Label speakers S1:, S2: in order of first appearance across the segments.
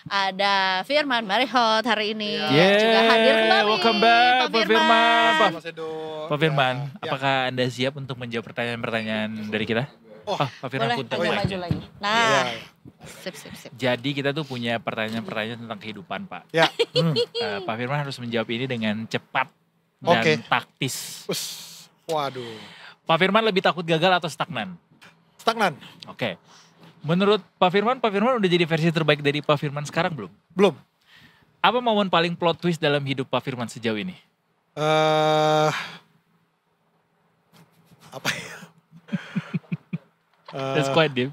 S1: ada Firman Marihot hari ini
S2: Yeah,
S1: juga hadir kembali.
S2: welcome back,
S1: Pak
S2: Pak Firman.
S3: Mas Edo.
S2: Pak Firman,
S3: Ya.
S2: apakah Anda siap untuk menjawab pertanyaan-pertanyaan dari kita?
S3: Oh,
S2: Pak Firman
S1: Boleh
S2: punten
S1: agak
S2: lagi.
S1: maju lagi.
S3: Ya.
S1: Nah, sip.
S2: Jadi kita tuh punya pertanyaan-pertanyaan tentang kehidupan, Pak.
S3: Ya.
S2: Pak Firman harus menjawab ini dengan cepat dan
S3: Oke.
S2: taktis.
S3: Us. Waduh.
S2: Pak Firman lebih takut gagal atau stagnan?
S3: Stagnan?
S2: Oke. Menurut Pak Firman udah jadi versi terbaik dari Pak Firman sekarang belum?
S3: Belum.
S2: Apa momen paling plot twist dalam hidup Pak Firman sejauh ini?
S3: Apa ya?
S2: That's quite deep.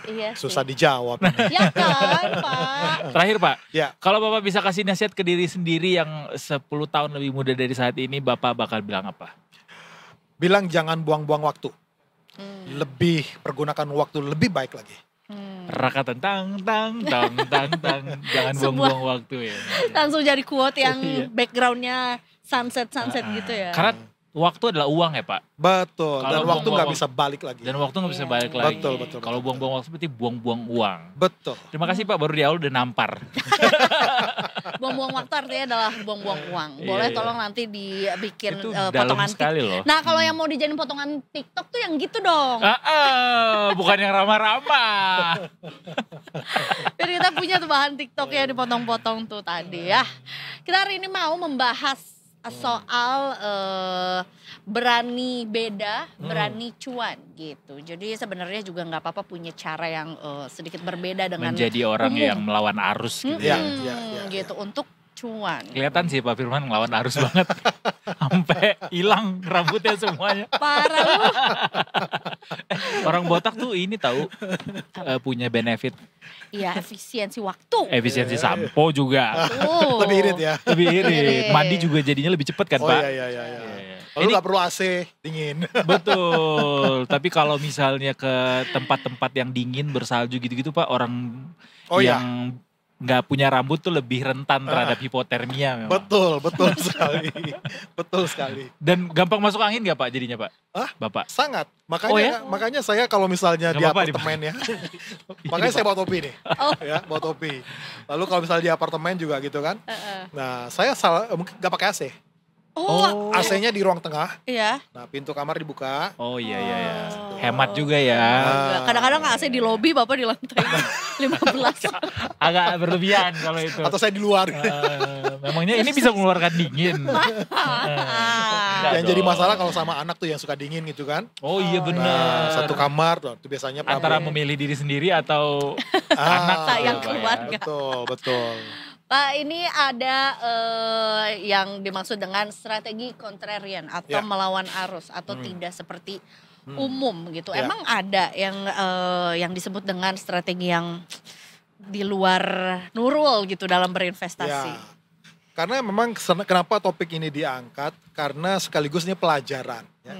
S1: iya
S3: Susah
S1: sih.
S3: dijawab.
S1: Ya kan, Pak?
S2: Terakhir Pak,
S3: Ya.
S2: kalau Bapak bisa kasih nasihat ke diri sendiri yang 10 tahun lebih muda dari saat ini, Bapak bakal bilang apa?
S3: Bilang jangan buang-buang waktu.
S1: Hmm.
S3: Lebih pergunakan waktu lebih baik lagi.
S2: Raka tang, jangan buang-buang waktu ya.
S1: Langsung jadi quote yang
S2: Iya.
S1: backgroundnya sunset gitu ya.
S2: Karena waktu adalah uang ya Pak.
S3: Betul.
S2: Kalau
S3: Dan waktu
S2: buang-buang
S3: nggak bisa balik lagi.
S2: Dan waktu nggak bisa
S1: Iya,
S2: balik
S1: iya,
S2: lagi.
S3: Betul,
S1: iya.
S3: betul.
S2: Kalau buang-buang waktu berarti buang-buang uang.
S3: Betul.
S2: Terima kasih Pak, baru di awal udah nampar.
S1: Buang-buang waktu artinya adalah buang-buang uang. Boleh
S2: Iya.
S1: tolong nanti dibikin
S2: Itu dalam
S1: potongan
S2: sekali loh.
S1: Nah, kalau yang mau dijadiin potongan TikTok tuh yang gitu dong.
S2: Bukan yang ramah-ramah.
S1: Biar kita punya tuh bahan TikTok ya dipotong-potong tuh tadi ya. Kita hari ini mau membahas soal berani beda, berani cuan gitu. Jadi sebenarnya juga nggak apa-apa punya cara yang sedikit berbeda dengan
S2: Menjadi orang
S1: umum.
S2: yang melawan arus gitu.
S3: Iya,
S2: ya.
S3: iya.
S1: gitu untuk cuan.
S2: Kelihatan sih Pak Firman ngelawan arus banget. Sampai hilang rambutnya semuanya.
S1: Parah lu.
S2: Orang botak tuh ini tahu punya benefit
S1: Iya, efisiensi waktu.
S2: efisiensi sampo juga.
S1: Oh.
S3: Lebih irit ya.
S2: Lebih irit.
S1: Irit.
S2: Mandi juga jadinya lebih cepet kan
S3: Oh
S2: Pak?
S3: iya.
S2: Iya.
S3: Lalu
S2: Ini
S3: nggak perlu AC, dingin.
S2: betul. Tapi kalau misalnya ke tempat-tempat yang dingin bersalju gitu-gitu Pak, orang
S3: Oh iya.
S2: yang nggak punya rambut tuh lebih rentan terhadap hipotermia memang.
S3: Betul sekali. Betul sekali.
S2: Dan gampang masuk angin nggak Pak jadinya Pak?
S3: Hah?
S2: Bapak?
S3: Sangat. Makanya
S2: Oh ya?
S3: makanya saya kalau misalnya
S2: Nggak
S3: di
S2: apa-apa,
S3: apartemen ya.
S2: Ini,
S3: Makanya
S2: Pak.
S3: saya bawa topi nih.
S1: Oh.
S3: Ya, bawa topi. Lalu kalau misalnya di apartemen juga gitu kan.
S1: Heeh.
S3: Nah, saya mungkin nggak pakai AC.
S1: Oh,
S3: AC-nya di ruang tengah.
S1: iya.
S3: Nah, pintu kamar dibuka.
S2: Oh iya.
S1: Oh.
S2: Hemat juga ya.
S1: Kadang-kadang AC di lobi, Bapak di lantai 15.
S2: Agak berlebihan kalau itu.
S3: Atau saya di luar.
S2: Memangnya ini bisa mengeluarkan dingin.
S3: Yang jadi masalah kalau sama anak tuh yang suka dingin gitu kan.
S2: Oh iya
S3: Nah,
S2: benar.
S3: satu kamar tuh itu biasanya
S2: Antara
S3: problem.
S2: memilih diri sendiri atau
S3: anak
S1: sayang
S2: Pak, ya.
S1: keluarga.
S3: Betul.
S1: Pak, ini ada yang dimaksud dengan strategi contrarian atau
S3: Ya.
S1: melawan arus atau tidak seperti umum gitu.
S3: Ya.
S1: Emang ada yang disebut dengan strategi yang di luar Nurul gitu dalam berinvestasi.
S3: Ya. Karena memang kenapa topik ini diangkat karena sekaligus ini pelajaran ya.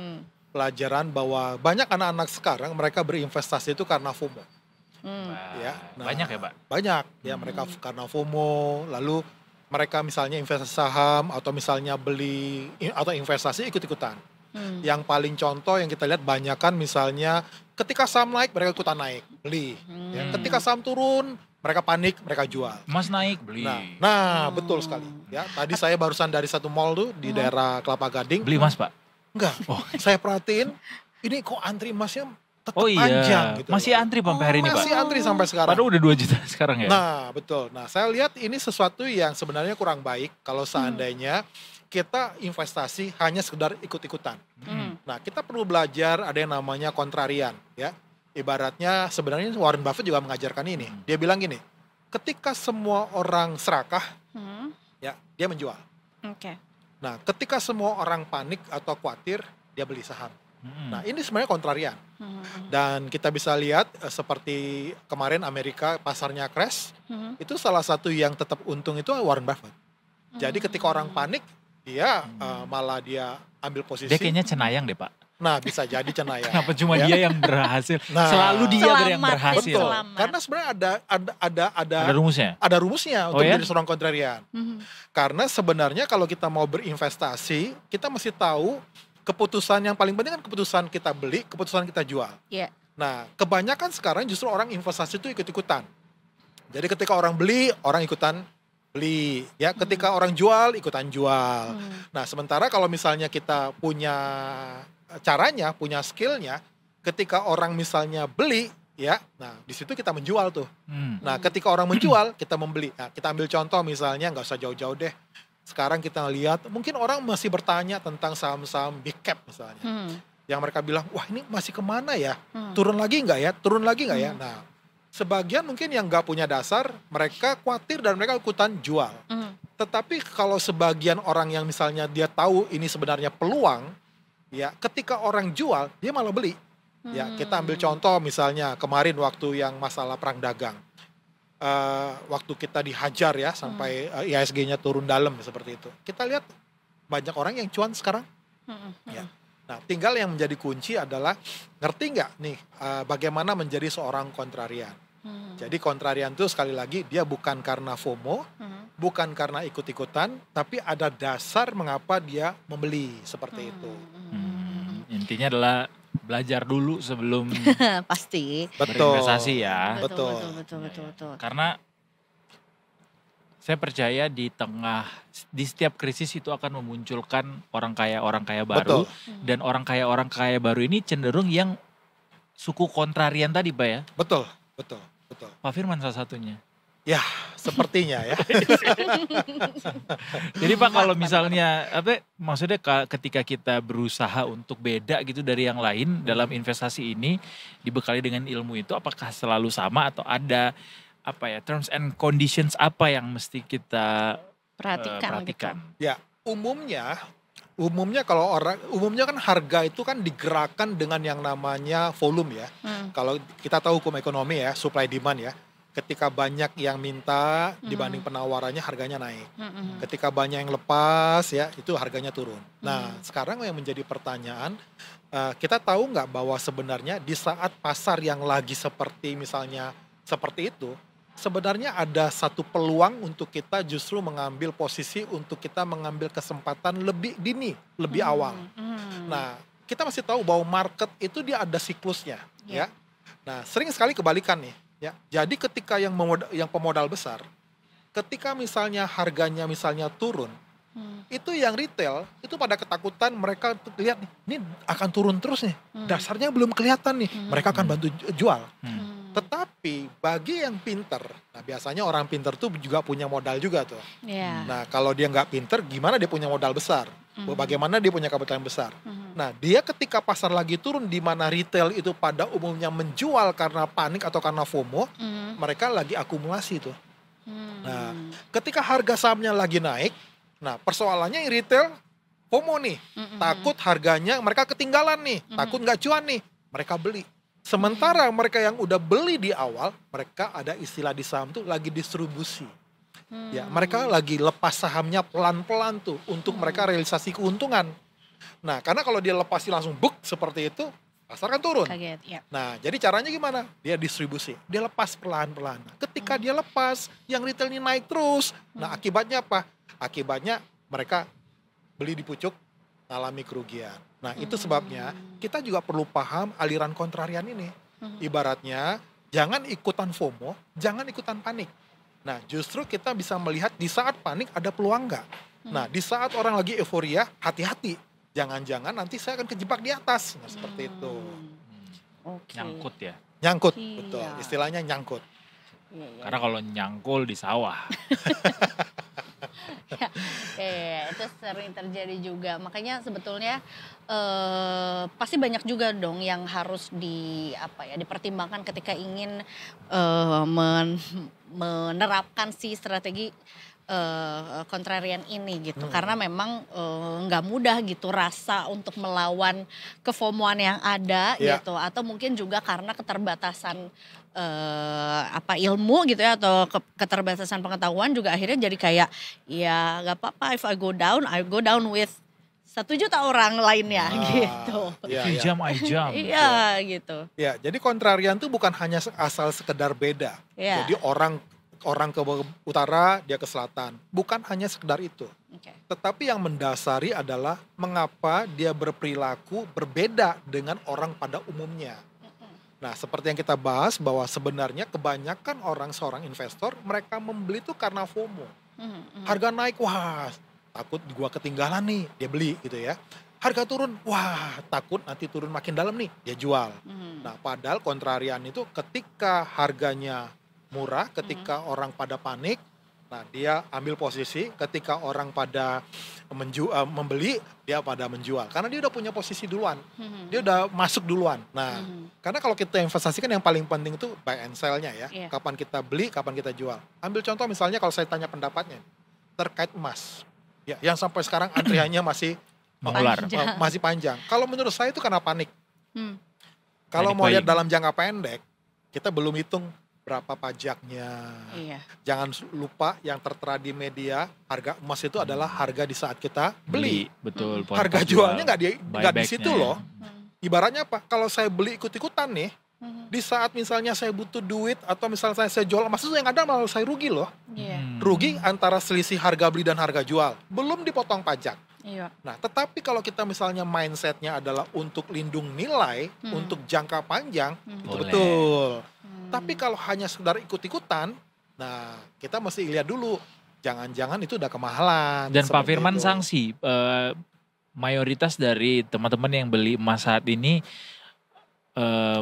S3: Pelajaran bahwa banyak anak-anak sekarang mereka berinvestasi itu karena FOMO. Ya, nah,
S2: banyak ya Pak?
S3: Banyak ya mereka karena FOMO, lalu mereka misalnya investasi saham atau misalnya beli atau investasi ikut-ikutan. Yang paling contoh yang kita lihat banyak kan misalnya ketika saham naik mereka ikutan naik, beli. Ya, ketika saham turun mereka panik, mereka jual.
S2: Mas naik beli.
S3: Nah, betul sekali. Ya, tadi saya barusan dari satu mall tuh di daerah Kelapa Gading.
S2: Beli Mas Pak?
S3: Enggak. Saya perhatiin ini kok antri emasnya tetap
S2: Oh iya.
S3: panjang gitu.
S2: Masih
S3: loh.
S2: antri sampai hari ini Pak?
S3: Masih antri sampai sekarang.
S2: Padahal udah 2 juta sekarang ya?
S3: Nah, betul. Nah, saya lihat ini sesuatu yang sebenarnya kurang baik kalau seandainya kita investasi hanya sekedar ikut-ikutan. Nah, kita perlu belajar ada yang namanya kontrarian, ya. Ibaratnya sebenarnya Warren Buffett juga mengajarkan ini. Dia bilang gini, ketika semua orang serakah, ya, dia menjual.
S1: Oke.
S3: Nah, ketika semua orang panik atau khawatir, dia beli saham. Nah, ini sebenarnya kontrarian. Dan kita bisa lihat seperti kemarin Amerika pasarnya crash, itu salah satu yang tetap untung itu Warren Buffett. Jadi ketika orang panik, dia malah dia ambil posisi.
S2: Dia kayaknya cenayang deh Pak.
S3: Nah, bisa jadi cenayang.
S2: Kenapa cuma
S3: Ya.
S2: dia yang berhasil?
S3: Nah.
S2: Selalu dia yang
S1: Selamat,
S2: berhasil.
S3: Betul.
S1: Selamat.
S3: Karena sebenarnya
S2: Ada rumusnya?
S3: ada rumusnya
S2: Oh
S3: untuk
S2: ya?
S3: menjadi seorang kontrarian. Karena sebenarnya kalau kita mau berinvestasi, kita mesti tahu keputusan yang paling penting kan keputusan kita beli, keputusan kita jual.
S1: Iya.
S3: Nah, kebanyakan sekarang justru orang investasi itu ikut-ikutan. Jadi ketika orang beli, orang ikutan beli. Ya, ketika orang jual, ikutan jual. Nah, sementara kalau misalnya kita punya caranya, punya skillnya, ketika orang misalnya beli, ya, nah di situ kita menjual tuh. Nah, ketika orang menjual, kita membeli. Nah, kita ambil contoh misalnya, nggak usah jauh-jauh deh. Sekarang kita lihat, mungkin orang masih bertanya tentang saham-saham big cap misalnya. Yang mereka bilang, wah ini masih kemana ya? Turun lagi nggak ya? Turun lagi nggak ya? Nah, sebagian mungkin yang nggak punya dasar, mereka khawatir dan mereka ikutan jual. Tetapi kalau sebagian orang yang misalnya dia tahu ini sebenarnya peluang, ya ketika orang jual, dia malah beli. Ya, kita ambil contoh misalnya kemarin waktu yang masalah perang dagang. Waktu kita dihajar ya sampai IHSG-nya turun dalam seperti itu. Kita lihat banyak orang yang cuan sekarang. Ya. Nah, tinggal yang menjadi kunci adalah ngerti nggak nih bagaimana menjadi seorang kontrarian. Jadi kontrarian itu sekali lagi dia bukan karena FOMO, bukan karena ikut-ikutan, tapi ada dasar mengapa dia membeli seperti itu.
S2: Intinya adalah belajar dulu sebelum
S1: Pasti.
S2: berinvestasi ya.
S1: Betul.
S2: Karena saya percaya di setiap krisis itu akan memunculkan orang kaya baru. Dan orang kaya baru ini cenderung yang suku kontrarian tadi Pak ya.
S3: Betul.
S2: Pak Firman salah satunya.
S3: Ya, sepertinya ya.
S2: Jadi Pak kalau misalnya maksudnya ketika kita berusaha untuk beda gitu dari yang lain dalam investasi ini dibekali dengan ilmu itu, apakah selalu sama atau ada terms and conditions apa yang mesti kita perhatikan?
S3: Ya, umumnya kan harga itu kan digerakkan dengan yang namanya volume ya. Kalau kita tahu hukum ekonomi ya, supply demand ya. Ketika banyak yang minta dibanding penawarannya harganya naik. Ketika banyak yang lepas ya itu harganya turun. Nah sekarang yang menjadi pertanyaan, kita tahu nggak bahwa sebenarnya di saat pasar yang lagi seperti misalnya seperti itu, sebenarnya ada satu peluang untuk kita justru mengambil posisi untuk kita mengambil kesempatan lebih dini, lebih awal. Nah kita masih tahu bahwa market itu dia ada siklusnya ya. Nah sering sekali kebalikan nih. Ya, jadi ketika yang pemodal besar, ketika misalnya harganya misalnya turun, itu yang retail itu pada ketakutan, mereka lihat ini akan turun terus nih, dasarnya belum kelihatan nih, mereka akan bantu jual. Tetapi bagi yang pinter, nah biasanya orang pinter tuh juga punya modal juga tuh. Nah kalau dia nggak pinter, gimana dia punya modal besar? Bagaimana dia punya kapital yang besar? Nah dia ketika pasar lagi turun di mana retail itu pada umumnya menjual karena panik atau karena FOMO, mereka lagi akumulasi tuh. Nah ketika harga sahamnya lagi naik, nah persoalannya yang retail FOMO nih, takut harganya mereka ketinggalan nih, takut nggak cuan nih, mereka beli. Sementara mereka yang udah beli di awal, mereka ada istilah di saham tuh lagi distribusi. Ya, mereka lagi lepas sahamnya pelan-pelan tuh untuk mereka realisasi keuntungan. Nah, karena kalau dia lepasi langsung buk seperti itu, pasar kan turun.
S1: Kaget, ya.
S3: Nah, jadi caranya gimana? Dia distribusi, dia lepas pelan-pelan. Ketika dia lepas, yang retail ini naik terus. Nah, akibatnya apa? Akibatnya mereka beli di pucuk, alami kerugian. Nah, itu sebabnya kita juga perlu paham aliran kontrarian ini. Ibaratnya, jangan ikutan FOMO, jangan ikutan panik. Nah, justru kita bisa melihat di saat panik ada peluang nggak? Nah, di saat orang lagi euforia, hati-hati. Jangan-jangan nanti saya akan kejebak di atas. Nah, seperti itu.
S2: Nyangkut ya?
S3: Nyangkut,
S1: Iya.
S3: betul. Istilahnya nyangkut.
S2: Karena kalau nyangkul di sawah.
S1: Itu sering terjadi juga. Makanya sebetulnya pasti banyak juga dong yang harus dipertimbangkan ketika ingin menerapkan si strategi kontrarian ini gitu. Karena memang nggak mudah gitu rasa untuk melawan kefomoan yang ada gitu, atau mungkin juga karena keterbatasan ilmu gitu ya, atau keterbatasan pengetahuan juga akhirnya jadi kayak ya nggak apa-apa, if I go down with 1 juta orang lainnya gitu.
S3: Iya,
S2: Jam I jump.
S1: Iya gitu.
S3: Ya, jadi kontrarian itu bukan hanya asal sekedar beda.
S1: Iya.
S3: Jadi orang ke utara, dia ke selatan. Bukan hanya sekedar itu. Tetapi yang mendasari adalah mengapa dia berperilaku berbeda dengan orang pada umumnya. Nah, seperti yang kita bahas bahwa sebenarnya kebanyakan seorang investor mereka membeli itu karena FOMO. Harga naik, wah takut gua ketinggalan nih, dia beli gitu ya. Harga turun, wah takut nanti turun makin dalam nih, dia jual. Nah, padahal kontrarian itu ketika harganya murah, ketika orang pada panik, nah dia ambil posisi, ketika orang pada membeli, dia pada menjual. Karena dia udah punya posisi duluan, dia udah masuk duluan. Nah, karena kalau kita investasikan yang paling penting itu buy and sell-nya ya.
S1: Iya.
S3: Kapan kita beli, kapan kita jual. Ambil contoh misalnya kalau saya tanya pendapatnya terkait emas. Ya, yang sampai sekarang antriannya masih
S2: Mengular.
S1: Panjang.
S3: masih panjang. Kalau menurut saya itu karena panik.
S1: Hmm.
S3: Kalau
S2: Panik
S3: mau lihat
S2: buying.
S3: dalam jangka pendek, kita belum hitung berapa pajaknya.
S1: Iya.
S3: Jangan lupa yang tertera di media, harga emas itu adalah harga di saat kita beli.
S2: Betul. poin
S3: Harga
S2: pas
S3: jualnya
S2: jual.
S3: nggak di
S2: Buybacknya
S3: situ
S2: ya.
S3: loh. Ibaratnya apa? Kalau saya beli ikut-ikutan nih, di saat misalnya saya butuh duit atau misalnya saya jual emas itu yang ada malah saya rugi loh.
S1: Iya.
S3: Rugi antara selisih harga beli dan harga jual. Belum dipotong pajak.
S1: Iya.
S3: Nah, tetapi kalau kita misalnya mindsetnya adalah untuk lindung nilai, untuk jangka panjang, itu
S2: Boleh.
S3: betul. Tapi kalau hanya sekedar ikut-ikutan, nah kita mesti lihat dulu, jangan-jangan itu udah kemahalan.
S2: Dan Pak
S3: seperti
S2: Firman
S3: itu.
S2: sanksi, mayoritas dari teman-teman yang beli emas saat ini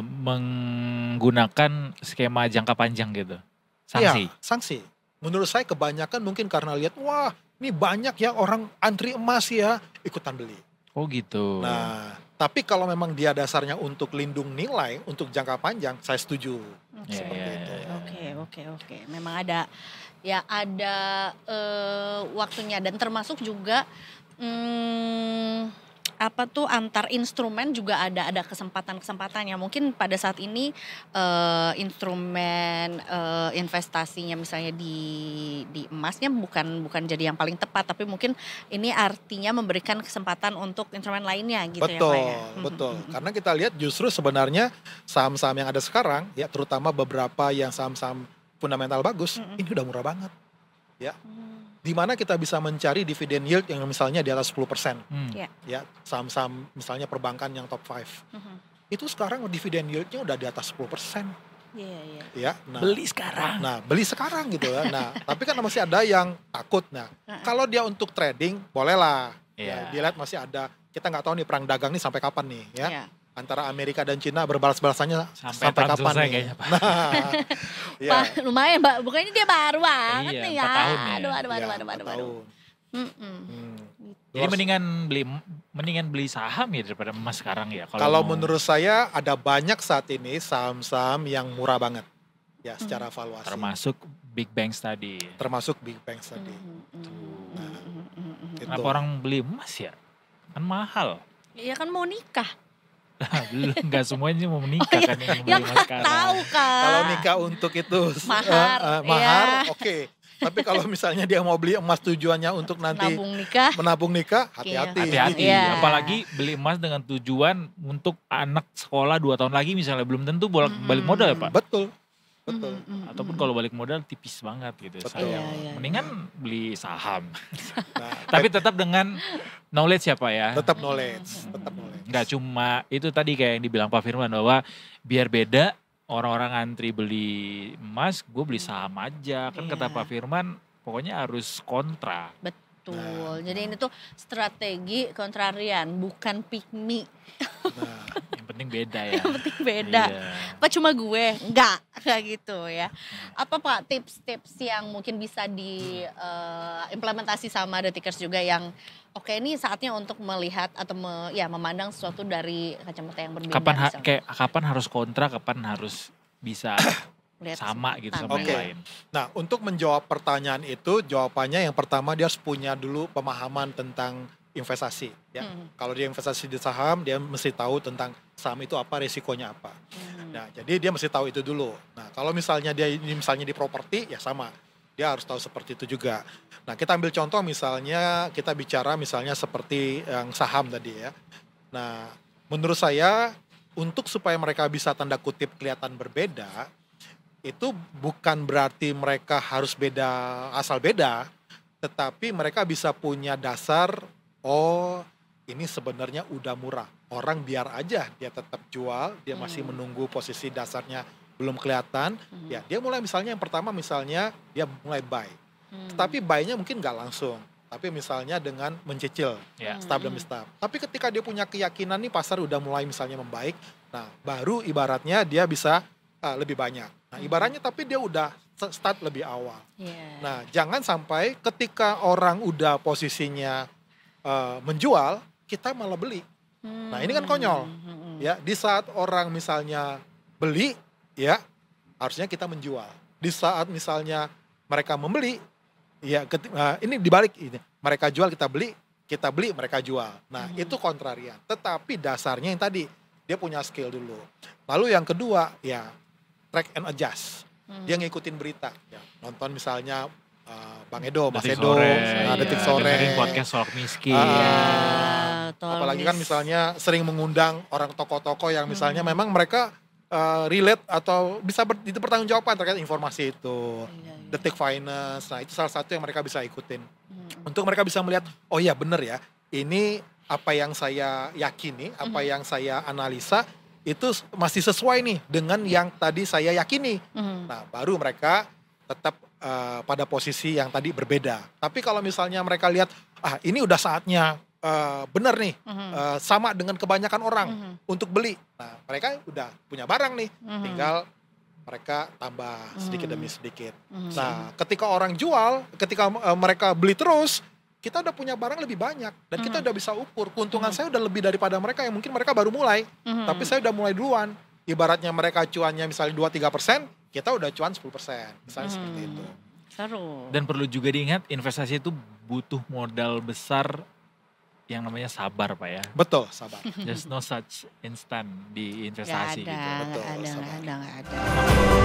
S2: menggunakan skema jangka panjang gitu. Sanksi.
S3: Iya, sanksi. Menurut saya kebanyakan mungkin karena lihat, wah ini banyak ya orang antri emas ya, ikutan beli.
S2: Oh gitu.
S3: Nah, tapi kalau memang dia dasarnya untuk lindung nilai, untuk jangka panjang, saya setuju.
S1: Oke.
S2: Iya, iya, iya.
S1: Oke. Memang ada waktunya dan termasuk juga antar instrumen juga ada kesempatan-kesempatannya. Mungkin pada saat ini instrumen investasinya misalnya di emasnya bukan jadi yang paling tepat, tapi mungkin ini artinya memberikan kesempatan untuk instrumen lainnya gitu ya Pak
S3: Betul,
S1: ya.
S3: betul. Karena kita lihat justru sebenarnya saham-saham yang ada sekarang, ya terutama beberapa yang saham-saham fundamental bagus, ini udah murah banget. Ya, di mana kita bisa mencari dividen yield yang misalnya di atas 10%.
S1: Ya.
S3: Ya, saham-saham misalnya perbankan yang top 5. Itu sekarang dividen yieldnya udah di atas 10%.
S1: Iya.
S3: Ya, nah,
S2: Beli sekarang.
S3: Nah, beli sekarang gitu ya. Nah, tapi kan masih ada yang takut. Nah, kalau dia untuk trading, bolehlah.
S2: Iya.
S3: Ya, dilihat masih ada. Kita nggak tahu nih perang dagang nih sampai kapan nih ya.
S1: Iya.
S3: Antara Amerika dan Cina berbalas-balasannya
S2: Sampai
S3: sampai
S2: tahun
S3: kapan
S2: selesai
S3: nih.
S2: kayaknya, Pak.
S3: Nah, ya.
S1: Pak, lumayan Mbak, bukannya dia baru banget
S2: Iya,
S1: nih
S2: 4 tahun ya.
S1: Aduh.
S3: Ya,
S1: Aduh.
S3: tahun.
S2: Jadi mendingan beli saham ya daripada emas sekarang ya.
S3: Kalau
S2: mau-
S3: menurut saya ada banyak saat ini saham-saham yang murah banget. Ya, secara valuasi.
S2: termasuk big banks tadi.
S3: Termasuk big banks tadi. Gitu.
S2: Kenapa orang beli emas ya? Kan mahal.
S1: Iya kan mau nikah.
S2: Belum, nggak semuanya mau menikah kan yang
S1: Ya
S2: beli emas
S1: kan
S2: sekarang.
S1: tahu kan.
S3: Kalau nikah untuk itu
S1: Mahar,
S3: mahar,
S1: iya.
S3: oke. Tapi kalau misalnya dia mau beli emas tujuannya untuk nanti
S1: nabung nikah.
S3: menabung nikah, hati-hati.
S2: Hati-hati,
S1: Iya.
S2: apalagi beli emas dengan tujuan untuk anak sekolah 2 tahun lagi misalnya, belum tentu balik modal ya Pak.
S3: Betul, betul.
S2: Ataupun kalau balik modal tipis banget gitu.
S3: Betul.
S2: Sayang.
S1: Iya.
S2: Mendingan beli saham.
S3: Nah,
S2: Tapi tetap dengan knowledge ya Pak ya.
S3: tetap knowledge, tetap knowledge.
S2: Nggak cuma itu tadi kayak yang dibilang Pak Firman bahwa biar beda orang-orang antri beli emas, gue beli saham aja. Kan kata
S1: Iya.
S2: Pak Firman pokoknya harus kontra.
S1: Betul. Jadi ini tuh strategi kontrarian, bukan pick me.
S3: Nah,
S2: Yang penting beda ya.
S1: Yang penting beda.
S2: Iya.
S1: Apa cuma gue? Enggak, kayak gitu ya. Apa Pak tips-tips yang mungkin bisa diimplementasi sama The Tickers juga yang oke ini saatnya untuk melihat atau memandang sesuatu dari kacamata yang berbeda. misalnya.
S2: Kapan harus kontra, kapan harus bisa
S1: Lihat
S2: sama gitu sama
S3: Oke.
S2: yang lain.
S3: nah, untuk menjawab pertanyaan itu, jawabannya yang pertama dia harus punya dulu pemahaman tentang investasi. Ya, kalau dia investasi di saham, dia mesti tahu tentang saham itu apa, risikonya apa. Nah, jadi dia mesti tahu itu dulu. Nah, kalau misalnya dia ini misalnya di properti, ya sama. Dia harus tahu seperti itu juga. Nah, kita ambil contoh misalnya kita bicara misalnya seperti yang saham tadi ya. Nah, menurut saya untuk supaya mereka bisa tanda kutip kelihatan berbeda, itu bukan berarti mereka harus beda asal beda, tetapi mereka bisa punya dasar, oh ini sebenarnya udah murah. orang biar aja dia tetap jual, dia masih menunggu posisi dasarnya belum kelihatan, ya dia mulai misalnya yang pertama misalnya dia mulai buy. Tapi buy-nya mungkin nggak langsung, tapi misalnya dengan mencicil, stop demi stop. Tapi ketika dia punya keyakinan nih pasar udah mulai misalnya membaik, nah baru ibaratnya dia bisa lebih banyak. Nah ibaratnya tapi dia udah start lebih awal. Nah jangan sampai ketika orang udah posisinya menjual, kita malah beli. Nah ini kan konyol. Ya, di saat orang misalnya beli, ya harusnya kita menjual. Di saat misalnya mereka membeli, ya ini dibalik ini. Mereka jual kita beli mereka jual. Nah itu kontrarian. Tetapi dasarnya yang tadi dia punya skill dulu. Lalu yang kedua ya track and adjust. Dia ngikutin berita. Ya, nonton misalnya Bang Edo, Mas Edo, Detik Sore,
S2: dengerin podcast Solok Miskin.
S3: Apalagi kan misalnya sering mengundang orang tokoh-tokoh yang misalnya memang mereka relate atau bisa dipertanggungjawabkan terkait informasi itu. Detik Finance, nah itu salah satu yang mereka bisa ikutin. Untuk mereka bisa melihat, oh iya bener ya, ini apa yang saya yakini, apa yang saya analisa, itu masih sesuai nih dengan yang tadi saya yakini. Nah baru mereka tetap pada posisi yang tadi berbeda. Tapi kalau misalnya mereka lihat, ini udah saatnya benar nih, sama dengan kebanyakan orang untuk beli. Nah mereka udah punya barang nih, tinggal mereka tambah sedikit demi sedikit. Nah ketika orang jual, ketika mereka beli terus, kita udah punya barang lebih banyak. Dan kita udah bisa ukur, keuntungan saya udah lebih daripada mereka yang mungkin mereka baru mulai. Tapi saya udah mulai duluan. Ibaratnya mereka cuannya misalnya 2-3%, kita udah cuan 10%. Misalnya seperti itu.
S1: Seru.
S2: Dan perlu juga diingat investasi itu butuh modal besar yang namanya sabar Pak ya.
S3: Betul, sabar.
S2: There's no such instant di investasi
S1: Gak ada,
S2: gitu.
S3: Betul,
S1: gak
S3: sabar.
S1: ada.